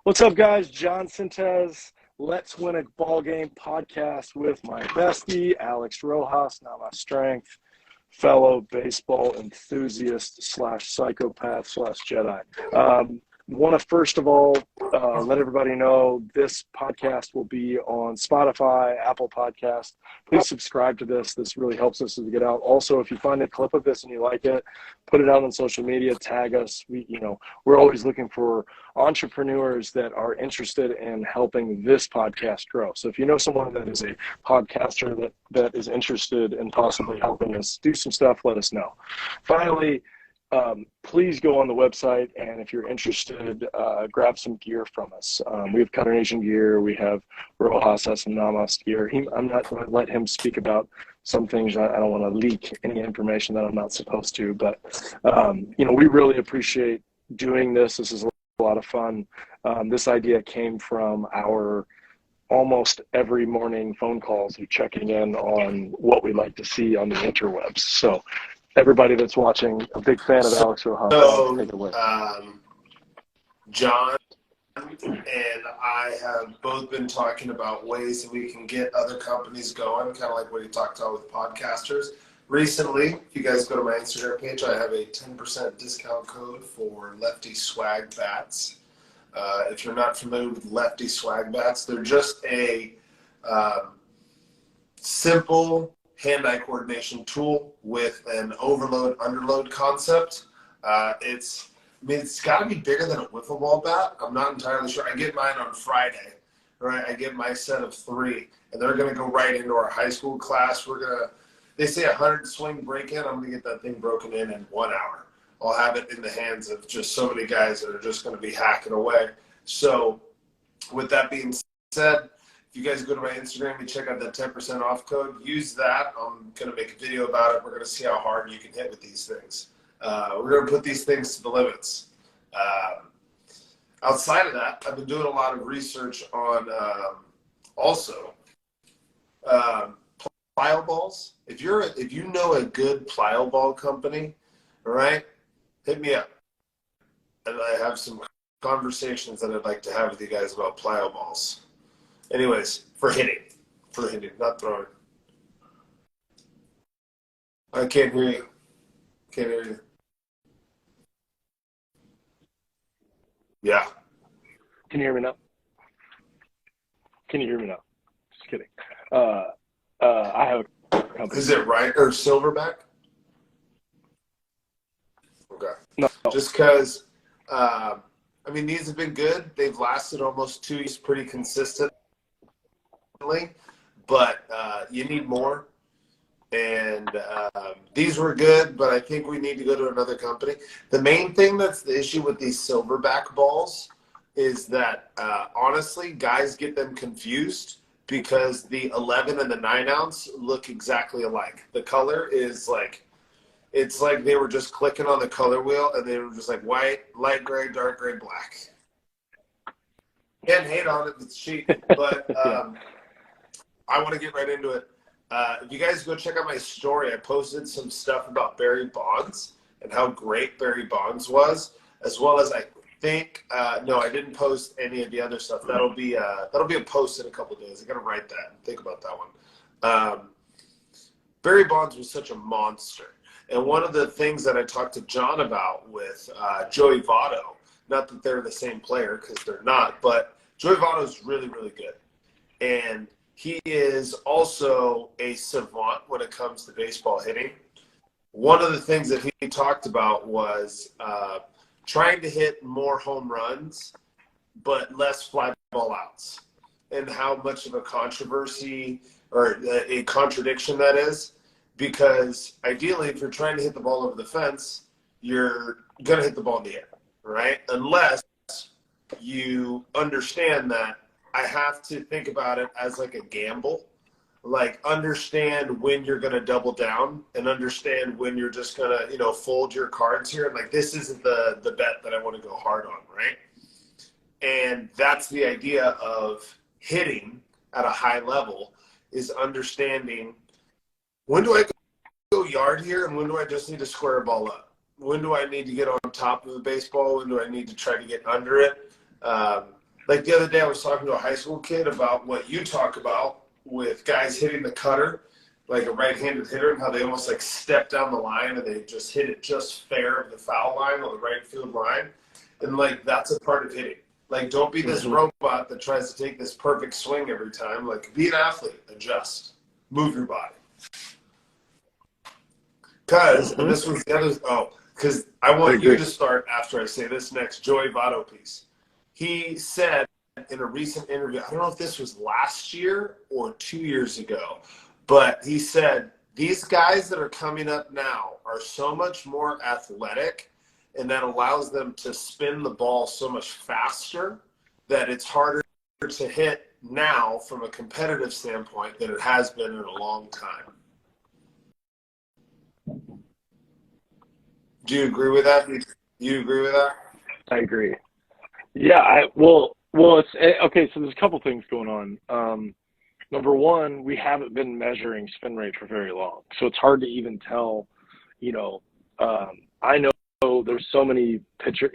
What's up, guys? John Sintez, Let's Win a Ball Game podcast with my bestie, Alex Rojas, now my strength, fellow baseball enthusiast slash psychopath slash Jedi. Want to first of all let everybody know this podcast will be on Spotify, Apple Podcast. Please subscribe to this. This really helps us to get out. Also, if you find a clip of this and you like it, put it out on social media, tag us. We're always looking for entrepreneurs that are interested in helping this podcast grow. So if you know someone that is a podcaster that is interested in possibly helping us do some stuff, let us know. Finally, please go on the website, and if you're interested, grab some gear from us. We have Cutternation gear. We have Rojas has some Namas gear. I'm not going to let him speak about some things. I don't want to leak any information that I'm not supposed to, but we really appreciate doing this. This is a lot of fun. This idea came from our almost every morning phone calls and checking in on what we like to see on the interwebs. So everybody that's watching, a big fan of Alex Rojas. So, take it away. John and I have both been talking about ways that we can get other companies going, kind of like what he talked about with podcasters. Recently, if you guys go to my Instagram page, I have a 10% discount code for Lefty Swag Bats. If you're not familiar with Lefty Swag Bats, they're just a simple hand-eye coordination tool with an overload-underload concept. It's got to be bigger than a wiffle ball bat. I'm not entirely sure. I get mine on Friday, right? I get my set of 3, and they're going to go right into our high school class. They say 100 swing break-in. I'm going to get that thing broken in 1 hour. I'll have it in the hands of just so many guys that are just going to be hacking away. So with that being said, if you guys go to my Instagram and check out that 10% off code, use that. I'm going to make a video about it. We're going to see how hard you can hit with these things. We're going to put these things to the limits. Outside of that, I've been doing a lot of research on plyo balls. If you know a good plyo ball company, all right, hit me up. And I have some conversations that I'd like to have with you guys about plyo balls. Anyways, for hitting, not throwing. I can't hear you. Yeah. Can you hear me now? Just kidding. I have a company. Is it right or silverback? Okay. No. Just because, these have been good. They've lasted almost 2 years pretty consistently, but you need more. And these were good, but I think we need to go to another company. The main thing that's the issue with these silverback balls is that, honestly, guys get them confused because the 11 and the 9 ounce look exactly alike. The color is it's like they were just clicking on the color wheel and they were just like white, light gray, dark gray, black. Can't hate on it, it's cheap, but I want to get right into it. If you guys go check out my story, I posted some stuff about Barry Bonds and how great Barry Bonds was, as well as I didn't post any of the other stuff. That'll be a post in a couple of days. I got to write that and think about that one. Barry Bonds was such a monster. And one of the things that I talked to John about with Joey Votto, not that they're the same player because they're not, but Joey Votto is really, really good. And he is also a savant when it comes to baseball hitting. One of the things that he talked about was trying to hit more home runs, but less fly ball outs, and how much of a controversy or a contradiction that is. Because ideally, if you're trying to hit the ball over the fence, you're going to hit the ball in the air, right? Unless you understand that I have to think about it as like a gamble, like understand when you're going to double down and understand when you're just going to, fold your cards here. And like, this isn't the bet that I want to go hard on, right? And that's the idea of hitting at a high level, is understanding when do I go yard here and when do I just need to square a ball up? When do I need to get on top of the baseball? When do I need to try to get under it? Like the other day, I was talking to a high school kid about what you talk about with guys hitting the cutter, like a right-handed hitter, and how they almost like step down the line and they just hit it just fair of the foul line on the right field line. And like, that's a part of hitting. Like, don't be this robot that tries to take this perfect swing every time. Like, be an athlete, adjust, move your body. Because, and this was the other, because I want you to start after I say this next Joey Votto piece. He said in a recent interview, I don't know if this was last year or 2 years ago, but he said, these guys that are coming up now are so much more athletic, and that allows them to spin the ball so much faster that it's harder to hit now from a competitive standpoint than it has been in a long time. Do you agree with that? Do you agree with that? I agree. Yeah, well, it's okay. So there's a couple things going on. Number one, we haven't been measuring spin rate for very long, so it's hard to even tell. I know there's so many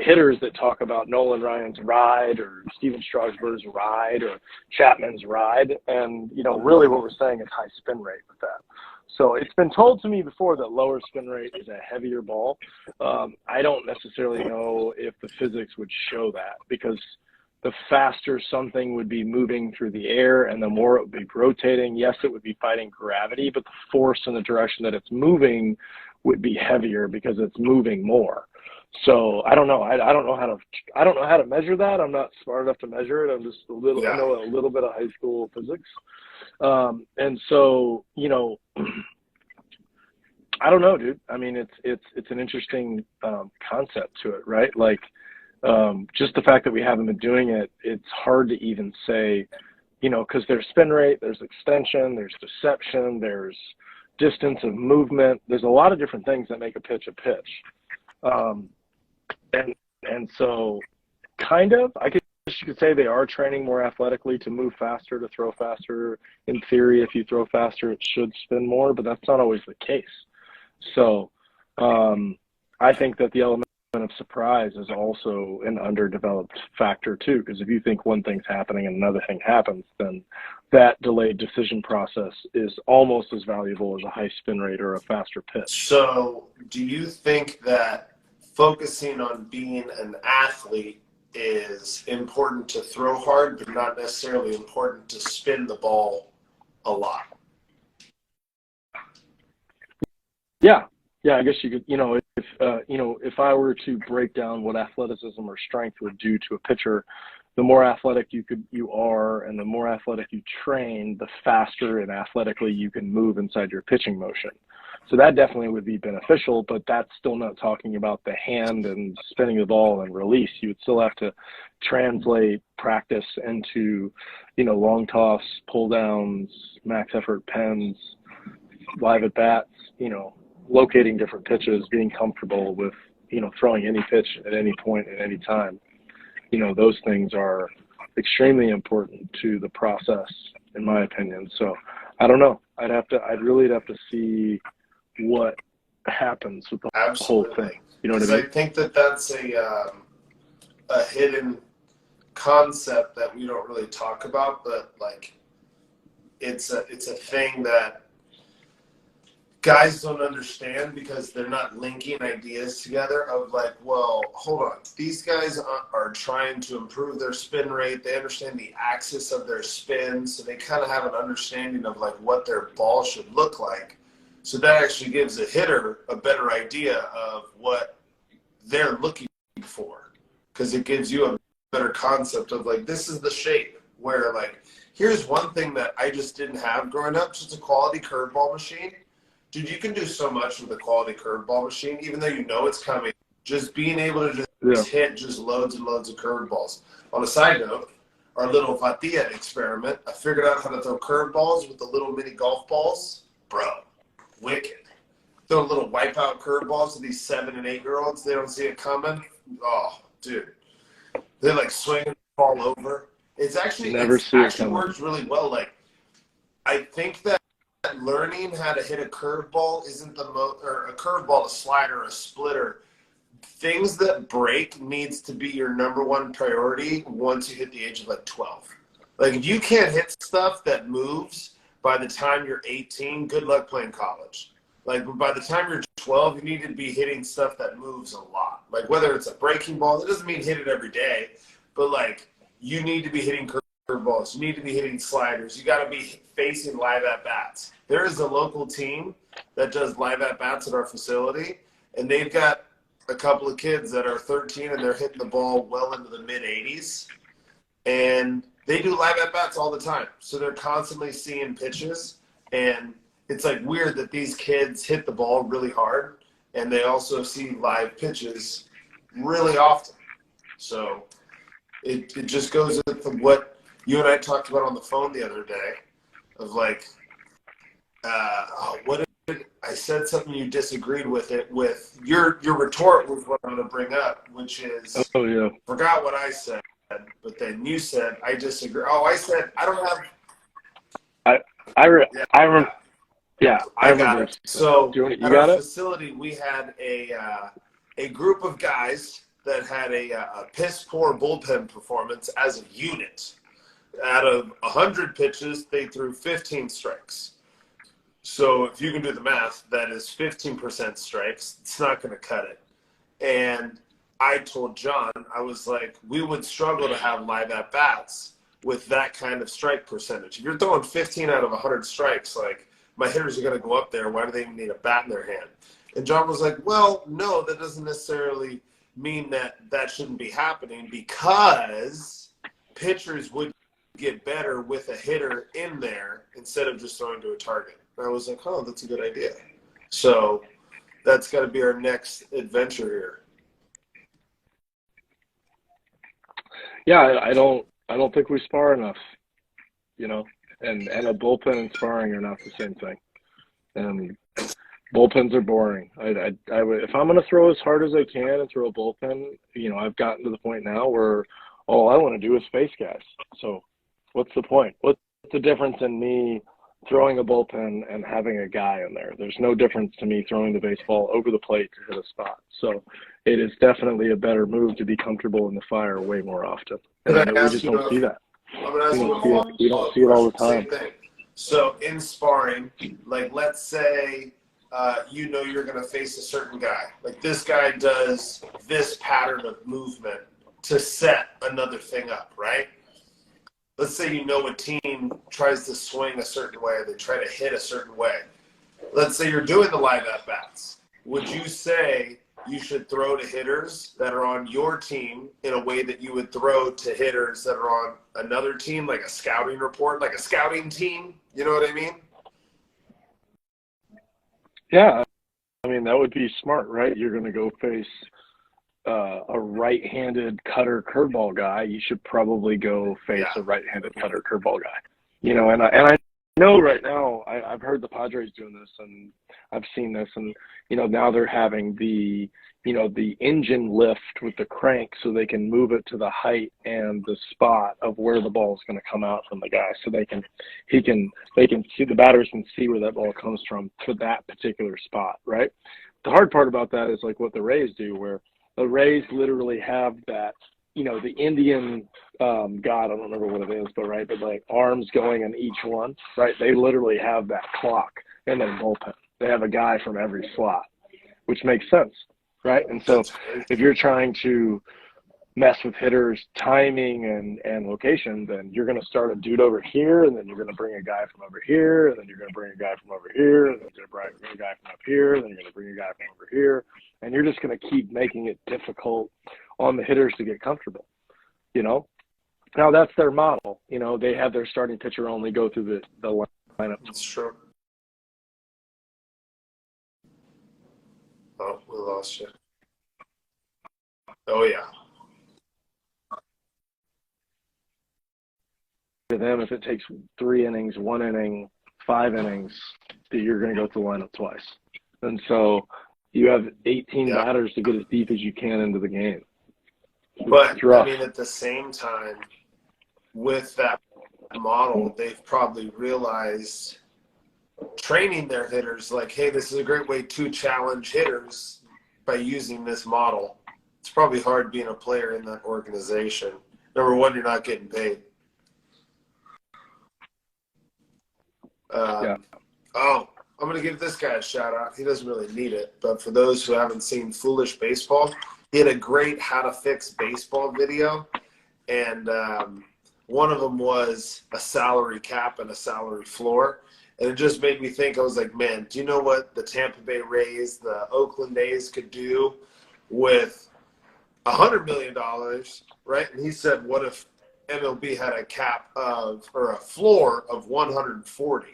hitters that talk about Nolan Ryan's ride or Steven Strasburg's ride or Chapman's ride, and really what we're saying is high spin rate with that. So it's been told to me before that lower spin rate is a heavier ball. I don't necessarily know if the physics would show that, because the faster something would be moving through the air and the more it would be rotating, yes, it would be fighting gravity, but the force in the direction that it's moving would be heavier because it's moving more. So I don't know. I don't know how to measure that. I'm not smart enough to measure it. I'm just I know a little bit of high school physics. And so, I don't know, dude. I mean, it's an interesting concept to it, right? Like, just the fact that we haven't been doing it, it's hard to even say, because there's spin rate, there's extension, there's deception, there's distance of movement. There's a lot of different things that make a pitch a pitch. And so kind of, I guess you could say they are training more athletically to move faster, to throw faster. In theory, if you throw faster, it should spin more, but that's not always the case. So I think that the element of surprise is also an underdeveloped factor too, because if you think one thing's happening and another thing happens, then that delayed decision process is almost as valuable as a high spin rate or a faster pitch. So do you think that focusing on being an athlete is important to throw hard, but not necessarily important to spin the ball a lot? Yeah, I guess you could, if I were to break down what athleticism or strength would do to a pitcher, the more athletic you are and the more athletic you train, the faster and athletically you can move inside your pitching motion. So that definitely would be beneficial, but that's still not talking about the hand and spinning the ball and release. You would still have to translate practice into, long toss, pull downs, max effort pens, live at bats, locating different pitches, being comfortable with, throwing any pitch at any point at any time. Those things are extremely important to the process, in my opinion. So I don't know. I'd really have to see what happens with the whole thing. You know what I mean? I think that's a hidden concept that we don't really talk about, but like it's a thing that guys don't understand because they're not linking ideas together of like, well, hold on. These guys are trying to improve their spin rate. They understand the axis of their spin, so they kind of have an understanding of like what their ball should look like. So that actually gives a hitter a better idea of what they're looking for, because it gives you a better concept of like, this is the shape where like, here's one thing that I just didn't have growing up, just a quality curveball machine. Dude, you can do so much with a quality curveball machine, even though you know it's coming. Just being able to just hit just loads and loads of curveballs. On a side note, our little Vatia experiment, I figured out how to throw curveballs with the little mini golf balls. Bro, wicked. Throw little wipeout curveballs to these 7 and 8-year-olds. They don't see it coming. Oh, dude. They like swing and fall over. It actually works really well. Like, I think that learning how to hit a curveball isn't or a curveball, a slider, a splitter things that break needs to be your number one priority once you hit the age of like 12. Like if you can't hit stuff that moves by the time you're 18, good luck playing college. Like by the time you're 12, you need to be hitting stuff that moves a lot. Like whether it's a breaking ball, it doesn't mean hit it every day, but like you need to be hitting curveballs. You need to be hitting sliders. You got to be facing live at-bats. There is a local team that does live at-bats at our facility, and they've got a couple of kids that are 13 and they're hitting the ball well into the mid-80s. And they do live at-bats all the time. So they're constantly seeing pitches. And it's like weird that these kids hit the ball really hard and they also see live pitches really often. So it just goes with what you and I talked about on the phone the other day of like, what did I said something you disagreed with it with your retort was what I'm going to bring up, which is, oh yeah, forgot what I said, but then you said I disagree. Oh, I said I don't have. I remember. Yeah, I remember. It. So you at got our it? facility, we had a group of guys that had a piss poor bullpen performance as a unit. Out of 100 pitches, they threw 15 strikes. So if you can do the math, that is 15% strikes. It's not going to cut it. And I told John, I was like, we would struggle to have live at-bats with that kind of strike percentage. If you're throwing 15 out of 100 strikes, like, my hitters are going to go up there. Why do they even need a bat in their hand? And John was like, well, no, that doesn't necessarily mean that that shouldn't be happening because pitchers would get better with a hitter in there instead of just throwing to a target. And I was like, oh, that's a good idea. So that's got to be our next adventure here. Yeah, I don't think we spar enough, you know, and a bullpen and sparring are not the same thing. And bullpens are boring. I would, if I'm going to throw as hard as I can and throw a bullpen, you know, I've gotten to the point now where all I want to do is face guys. So what's the point? What's the difference in me throwing a bullpen and having a guy in there? There's no difference to me throwing the baseball over the plate to hit a spot. So it is definitely a better move to be comfortable in the fire way more often. And we just don't see that. We don't see it all the time. So in sparring, like let's say you know you're going to face a certain guy. Like this guy does this pattern of movement to set another thing up, right? Let's say you know a team tries to swing a certain way, they try to hit a certain way. Let's say you're doing the live at-bats. Would you say you should throw to hitters that are on your team in a way that you would throw to hitters that are on another team, like a scouting report, like a scouting team? You know what I mean? Yeah. I mean, that would be smart, right? You're going to go face a right-handed cutter curveball guy. You should probably go face a right-handed cutter curveball guy. You know, and I know right now, I've heard the Padres doing this, and I've seen this, and, you know, now they're having the, you know, the engine lift with the crank so they can move it to the height and the spot of where the ball is going to come out from the guy, so they can see, the batters can see where that ball comes from to that particular spot, right? The hard part about that is like what the Rays do, where the Rays literally have that, you know, the Indian God, I don't remember what it is, but right, but like arms going in each one, right? They literally have that clock in their bullpen. They have a guy from every slot, which makes sense, right? And so if you're trying to mess with hitters' timing and location, then you're going to start a dude over here, and then you're going to bring a guy from over here, and then you're going to bring a guy from over here, and then you're going to bring a guy from up here, and then you're going to bring a guy from over here, and you're just going to keep making it difficult on the hitters to get comfortable, you know? Now, that's their model. You know, they have their starting pitcher only go through the lineup. That's true. Oh, we lost you. Oh, yeah. To them, if it takes 3 innings, 1 inning, 5 innings, that you're going to go through the lineup twice. And so you have 18 batters to get as deep as you can into the game. But, I mean, at the same time, with that model, they've probably realized training their hitters like, hey, this is a great way to challenge hitters. by using this model. It's probably hard being a player in that organization. Number one, you're not getting paid. Yeah. Oh, I'm going to give this guy a shout out. He doesn't really need it, but for those who haven't seen Foolish Baseball, he had a great how to fix baseball video. And one of them was a salary cap and a salary floor. And it just made me think, I was like, man, do you know what the Tampa Bay Rays, the Oakland A's could do with $100 million, right? And he said, what if MLB had a cap of, or a floor of 140,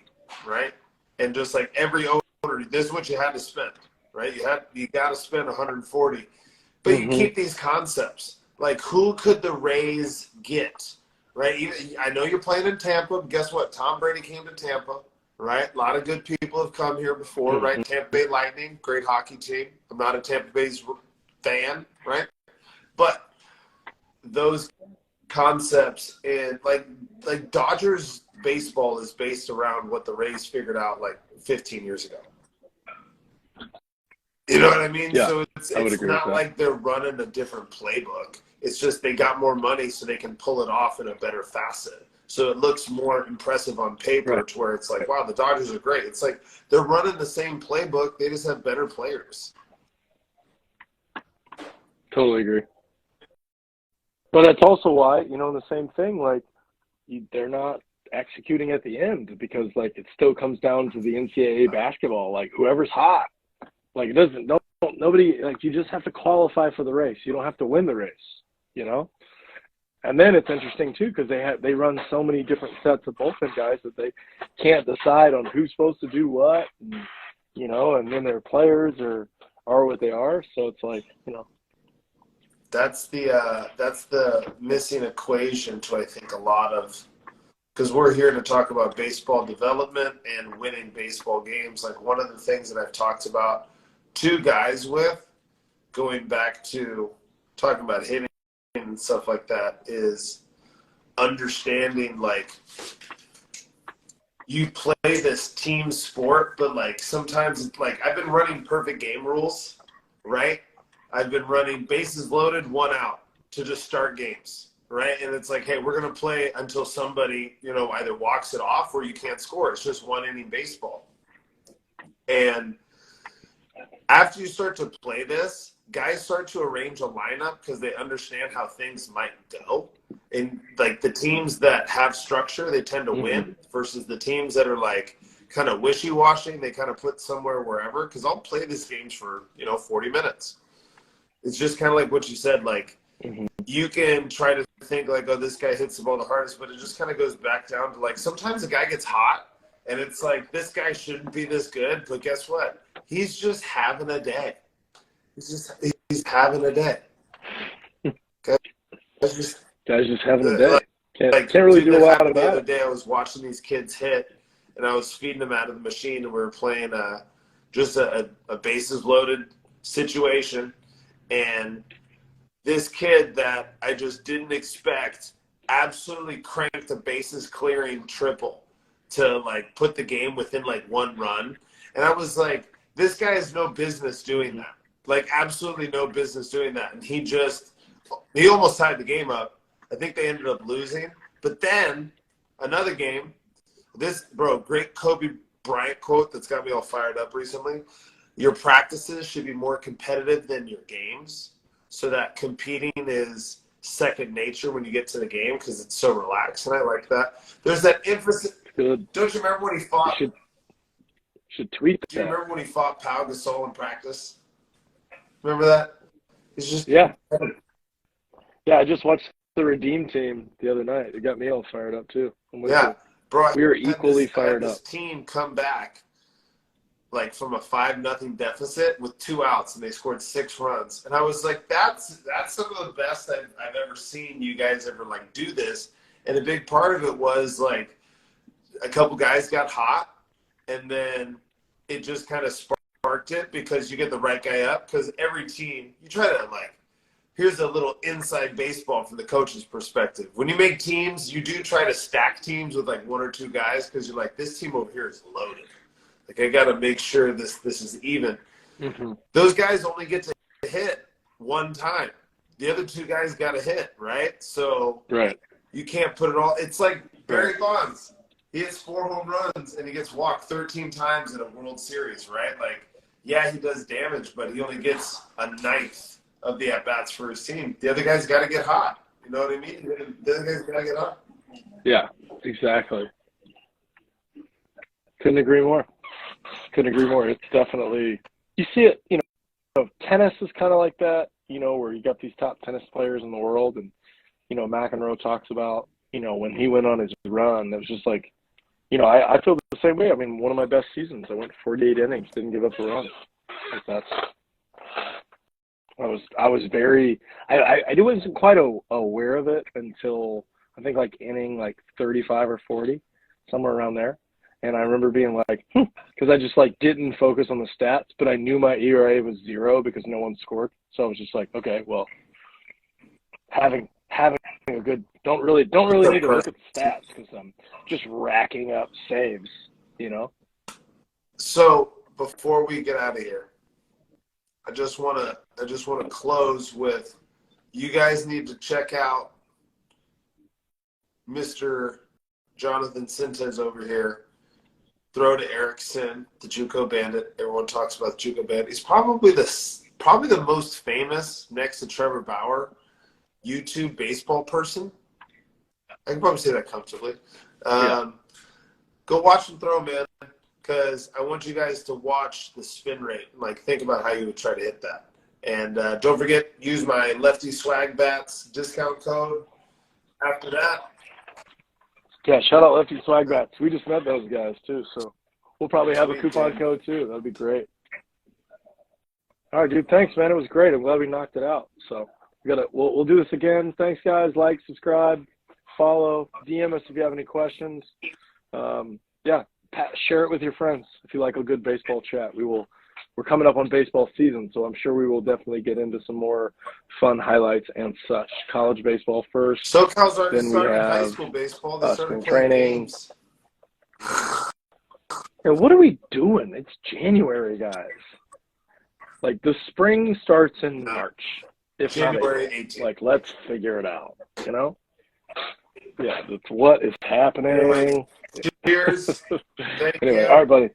right? And just like every owner, this is what you had to spend, right? You got to spend 140, but you keep these concepts. Like, who could the Rays get, right? I know you're playing in Tampa, but guess what? Tom Brady came to Tampa, right? A lot of good people have come here before, right? Tampa Bay Lightning, great hockey team. I'm not a Tampa Bay's fan, right? But those concepts and like Dodgers baseball is based around what the Rays figured out like 15 years ago. You know what I mean? Yeah, so it's not like they're running a different playbook. It's just they got more money so they can pull it off in a better facet. So it looks more impressive on paper to where it's like, wow, the Dodgers are great. It's like they're running the same playbook. They just have better players. Totally agree. But that's also why, the same thing, like, they're not executing at the end because, like, it still comes down to the NCAA basketball. Like, whoever's hot. Like, nobody, like, you just have to qualify for the race. You don't have to win the race, And then it's interesting, too, because they run so many different sets of bullpen guys that they can't decide on who's supposed to do what, and, and then their players are what they are. So it's like, That's the missing equation to, I think, a lot of, because we're here to talk about baseball development and winning baseball games. Like, one of the things that I've talked about two guys with, going back to talking about hitting and stuff like that, is understanding, like, you play this team sport, but, like, sometimes, like, I've been running perfect game rules, right? I've been running bases loaded, 1 out to just start games, right? And it's like, hey, we're going to play until somebody, either walks it off or you can't score. It's just 1-inning baseball. And after you start to play this, guys start to arrange a lineup because they understand how things might go. And, like, the teams that have structure, they tend to win versus the teams that are, like, kind of wishy-washy. They kind of put somewhere wherever, because I'll play these games for, 40 minutes. It's just kind of like what you said, like, you can try to think like, oh, this guy hits the ball the hardest, but it just kind of goes back down to, like, sometimes a guy gets hot and it's like, this guy shouldn't be this good, but guess what? He's just having a day. He's having a day. Okay? Guy's just having a day. Can't really do a lot about it. The other day I was watching these kids hit and I was feeding them out of the machine and we were playing just a bases loaded situation. And this kid that I just didn't expect absolutely cranked a bases clearing triple to, like, put the game within, like, 1 run. And I was like, this guy has no business doing that. Like, absolutely no business doing that. And he almost tied the game up. I think they ended up losing. But then another game, great Kobe Bryant quote that's got me all fired up recently. Your practices should be more competitive than your games, so that competing is second nature when you get to the game because it's so relaxed, and I like that. There's that emphasis. Good. Don't you remember when he fought? Should tweet that. Do you remember when he fought Pau Gasol in practice? Remember that? It's just Yeah. I just watched the Redeem team the other night. It got me all fired up too. Yeah, bro. We were equally fired up. This team come back, like, from a 5-0 deficit with 2 outs, and they scored 6 runs. And I was like, that's some of the best I've ever seen you guys ever, like, do this. And a big part of it was, like, a couple guys got hot, and then it just kind of sparked it because you get the right guy up. Because every team, you try to, like, here's a little inside baseball from the coach's perspective. When you make teams, you do try to stack teams with, like, 1 or 2 guys because you're like, this team over here is loaded. Like, I got to make sure this is even. Those guys only get to hit one time. The other two guys got a hit, right? So Right. you can't put it all. It's like Barry Bonds. He hits 4 home runs and he gets walked 13 times in a World Series, right? Like, yeah, he does damage, but he only gets a ninth of the at-bats for his team. The other guy's got to get hot. You know what I mean? The other guy's got to get hot. Yeah, exactly. Couldn't agree more. It's definitely, you see it, tennis is kind of like that, where you got these top tennis players in the world. And, McEnroe talks about, when he went on his run, it was just like, I feel the same way. I mean, one of my best seasons, I went 48 innings, didn't give up a run. Like I was very, I wasn't quite aware of it until I think like inning like 35 or 40, somewhere around there. And I remember being like, because I just like didn't focus on the stats, but I knew my ERA was 0 because no one scored. So I was just like, okay, well, having a good, don't really need to look at the stats because I'm just racking up saves, So before we get out of here, I just want to close with, you guys need to check out Mr. Jonathan Sintez over here. Throw to Erickson, the JUCO Bandit. Everyone talks about the JUCO Bandit. He's probably the most famous, next to Trevor Bauer, YouTube baseball person. I can probably say that comfortably. Go watch him throw, man, because I want you guys to watch the spin rate and like think about how you would try to hit that. And don't forget, use my Lefty Swag Bats discount code. After that, yeah, shout out Lefty Swag Bats. We just met those guys too, so we'll probably have a coupon code too. That'd be great. All right, dude. Thanks, man. It was great. I'm glad we knocked it out. So we'll do this again. Thanks, guys. Like, subscribe, follow, DM us if you have any questions. Share it with your friends if you like a good baseball chat. We're coming up on baseball season, so I'm sure we will definitely get into some more fun highlights and such. College baseball first. SoCal's already then started we have high school baseball. They started spring playing training. games. And what are we doing? It's January, guys. Like, the spring starts in March. If January not April. 18th. Like, let's figure it out, Yeah, that's what is happening. Cheers. Thank Anyway, you. all right, buddy.